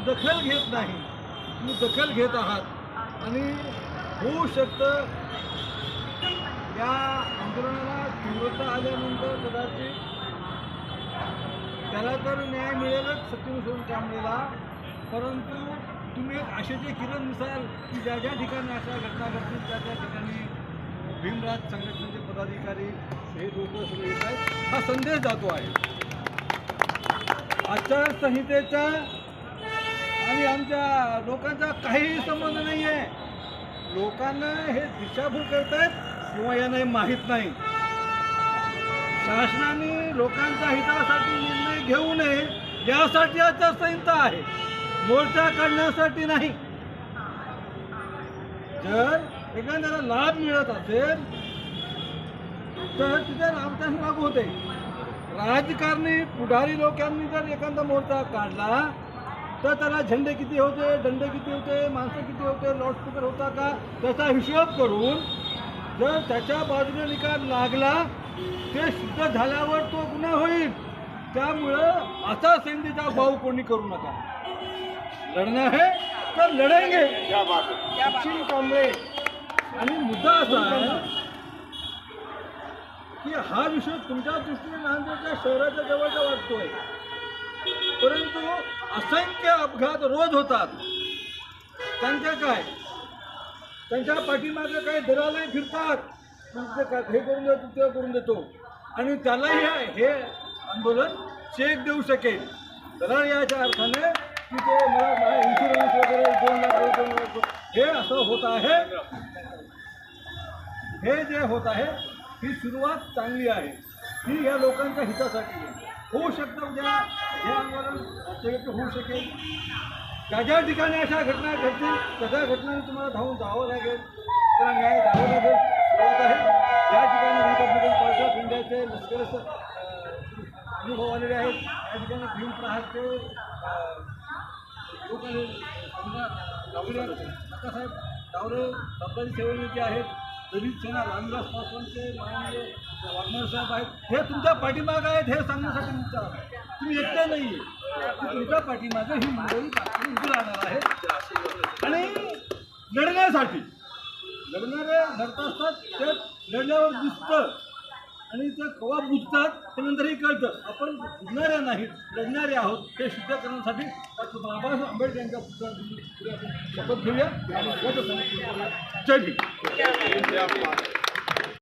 दखल घेत नाही. तुम्ही दखल घेत आहात आणि होऊ शकतं या आंदोलनाला तीव्रता आल्यानंतर कदाचित त्याला तर न्याय मिळेलच सत्यनुसरून कामलेला, परंतु तुम्ही एक आशेचे किरण दिसाल की ज्या ज्या ठिकाणी अशा घटना घडतील त्या त्या ठिकाणी भीमराज संघटनेचे पदाधिकारी हे लोक सगळे येत आहेत. हा संदेश जातो आहे. आचारसंहितेचा आणि आमच्या लोकांचा काहीही संबंध नाही आहे. लोकांना हे दिशाभूल करतायत किंवा यांना माहीत नाही. शासनाने लोकांच्या हितासाठी निर्णय घेऊ नये यासाठी आचारसंहिता आहे, मोर्चा काढण्यासाठी नाही. जर एखाद्याला लाभ मिळत असेल तर तिथे लाभदायक लागू होते. राजकारणी पुढारी लोकांनी जर एखादा मोर्चा काढला तर त्याला झेंडे किती होते, दंड किती होते, माणसं किती होते, लाऊडस्पीकर होता का, त्याचा हिशोब करून जर त्याच्या बाजूने निकाल लागला ते सिद्ध झाल्यावर तो गुन्हा होईल. त्यामुळं आचारसंहितेचा भाव कोणी करू नका. लढणं आहे तर लढेंगे सचिन कांबळे. आणि मुद्दा असा आहे की हा विषय तुमच्या दृष्टीने नांदेडच्या शहराच्या जवळचा वाटतोय, परंतु असंख्य अपघात रोज होतात. त्यांच्या काय, त्यांच्या पाठीमागे काही दलालही फिरतात, हे करून देतो ते करून देतो आणि त्यालाही हे आंदोलन चेक देऊ शकेल. दलाल याच्या अर्थाने की ते मला इन्शुरन्स वगैरे 2 लाख हे असं होत आहे. हे जे होत आहे ही सुरुवात चांगली आहे, ही या लोकांच्या हितासाठी आहे. होऊ शकतं उद्या हे आंदोलन होऊ शकेल. ज्या ज्या ठिकाणी अशा घटना घडतील त्या त्या घटनांनी तुम्हाला धावून जावं लागेल, त्याला न्याय द्यावं लागेल. सुरुवात आहे. या ठिकाणी रिपब्लिकन पार्टी ऑफ इंडियाचे लष्कराचे अनुभव आलेले आहेत. या ठिकाणी भीम प्रहारचे लोक काकासाहेब डावरे सरकारी सेवेचे आहेत. दलित सेना रामविलास पासवानचे माननीय वाघमारे साहेब आहेत. हे तुमच्या पाठीमागं आहेत हे सांगण्यासाठी तुमचा तुम्ही एकटे नाही आहे. तुमच्या पाठीमागं ही मंडळी ताकदीने उभी राहणार आहे आणि लढण्यासाठी लढणारे लढत असतात. ते लढल्यावर दिसतं आणि ते कवा बुजतात त्यानंतरही कळतं. आपण बुजणाऱ्या नाहीत, लढणारे आहोत. हे सिद्ध करण्यासाठी बाबासाहेब आंबेडकर यांच्या पुस्तकात शपथ घेऊया. जय भीम.